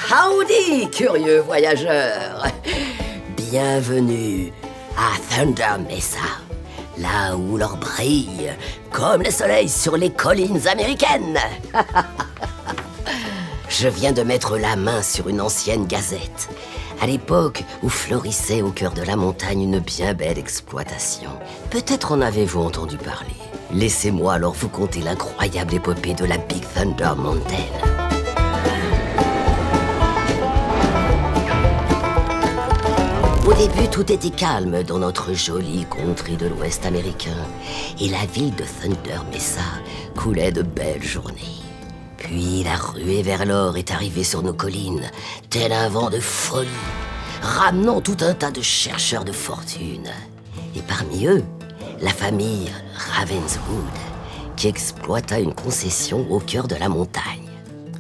Howdy, curieux voyageurs! Bienvenue à Thunder Mesa, là où l'or brille comme le soleil sur les collines américaines. Je viens de mettre la main sur une ancienne gazette, à l'époque où florissait au cœur de la montagne une bien belle exploitation. Peut-être en avez-vous entendu parler. Laissez-moi alors vous conter l'incroyable épopée de la Big Thunder Mountain. Au début, tout était calme dans notre jolie contrée de l'Ouest américain, et la ville de Thunder Mesa coulait de belles journées. Puis la ruée vers l'or est arrivée sur nos collines, tel un vent de folie, ramenant tout un tas de chercheurs de fortune. Et parmi eux, la famille Ravenswood, qui exploita une concession au cœur de la montagne.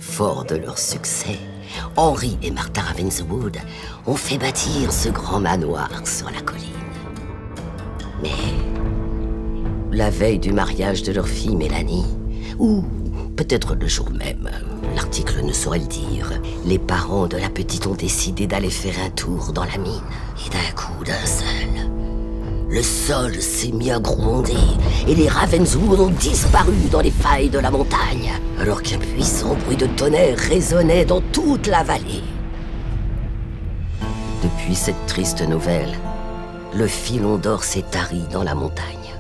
Forts de leur succès, Henry et Martha Ravenswood ont fait bâtir ce grand manoir sur la colline. Mais la veille du mariage de leur fille Mélanie, ou peut-être le jour même, l'article ne saurait le dire, les parents de la petite ont décidé d'aller faire un tour dans la mine. Et d'un coup, d'un seul, le sol s'est mis à gronder et les Ravenswood ont disparu dans les failles de la montagne, alors qu'un puissant bruit de tonnerre résonnait dans toute la vallée. Depuis cette triste nouvelle, le filon d'or s'est tari dans la montagne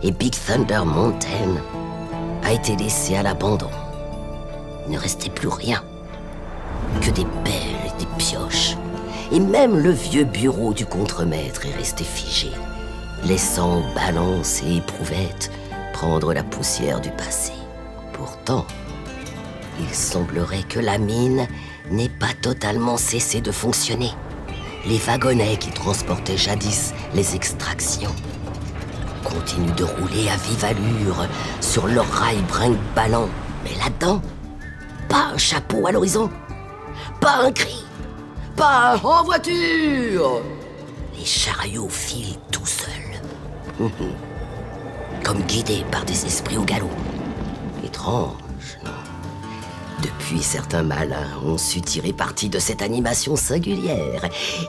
et Big Thunder Mountain a été laissé à l'abandon. Il ne restait plus rien, que des pelles et des pioches. Et même le vieux bureau du contremaître est resté figé, laissant balance et éprouvette prendre la poussière du passé. Pourtant, il semblerait que la mine n'ait pas totalement cessé de fonctionner. Les wagonnets qui transportaient jadis les extractions continuent de rouler à vive allure sur leurs rails brinque-ballant. Mais là-dedans, pas un chapeau à l'horizon, pas un cri, pas un « en voiture ». Les chariots filent tout seuls, comme guidés par des esprits au galop. Étrange, non? Depuis, certains malins ont su tirer parti de cette animation singulière.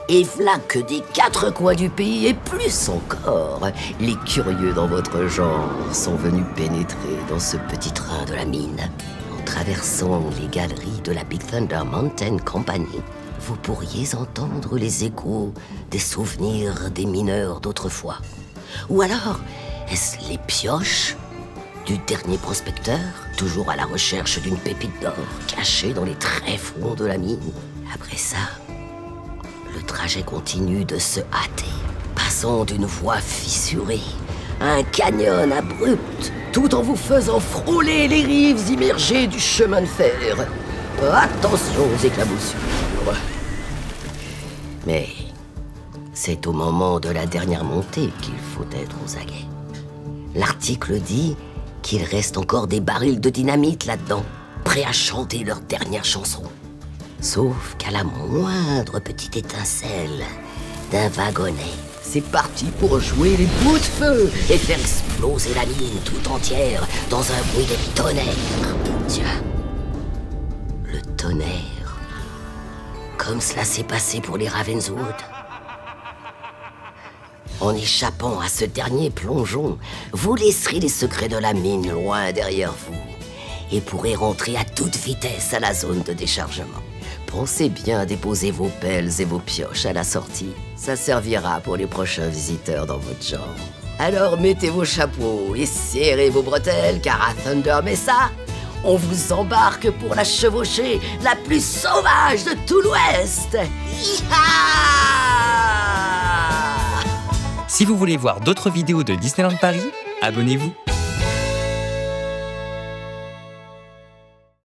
Et v'là que des quatre coins du pays, et plus encore, les curieux dans votre genre sont venus pénétrer dans ce petit train de la mine. En traversant les galeries de la Big Thunder Mountain Company, vous pourriez entendre les échos des souvenirs des mineurs d'autrefois. Ou alors, est-ce les pioches du dernier prospecteur, toujours à la recherche d'une pépite d'or cachée dans les tréfonds de la mine? Après ça, le trajet continue de se hâter, passant d'une voie fissurée à un canyon abrupt, tout en vous faisant frôler les rives immergées du chemin de fer. Attention aux éclaboussures. Mais c'est au moment de la dernière montée qu'il faut être aux aguets. L'article dit qu'il reste encore des barils de dynamite là-dedans, prêts à chanter leur dernière chanson. Sauf qu'à la moindre petite étincelle d'un wagonnet, c'est parti pour jouer les bouts de feu et faire exploser la mine tout entière dans un bruit de tonnerre. Tiens, le tonnerre, comme cela s'est passé pour les Ravenswood. En échappant à ce dernier plongeon, vous laisserez les secrets de la mine loin derrière vous et pourrez rentrer à toute vitesse à la zone de déchargement. Pensez bien à déposer vos pelles et vos pioches à la sortie. Ça servira pour les prochains visiteurs dans votre genre. Alors mettez vos chapeaux et serrez vos bretelles, car à Thunder Mesa, on vous embarque pour la chevauchée la plus sauvage de tout l'Ouest. Hi-ha! Si vous voulez voir d'autres vidéos de Disneyland Paris, abonnez-vous.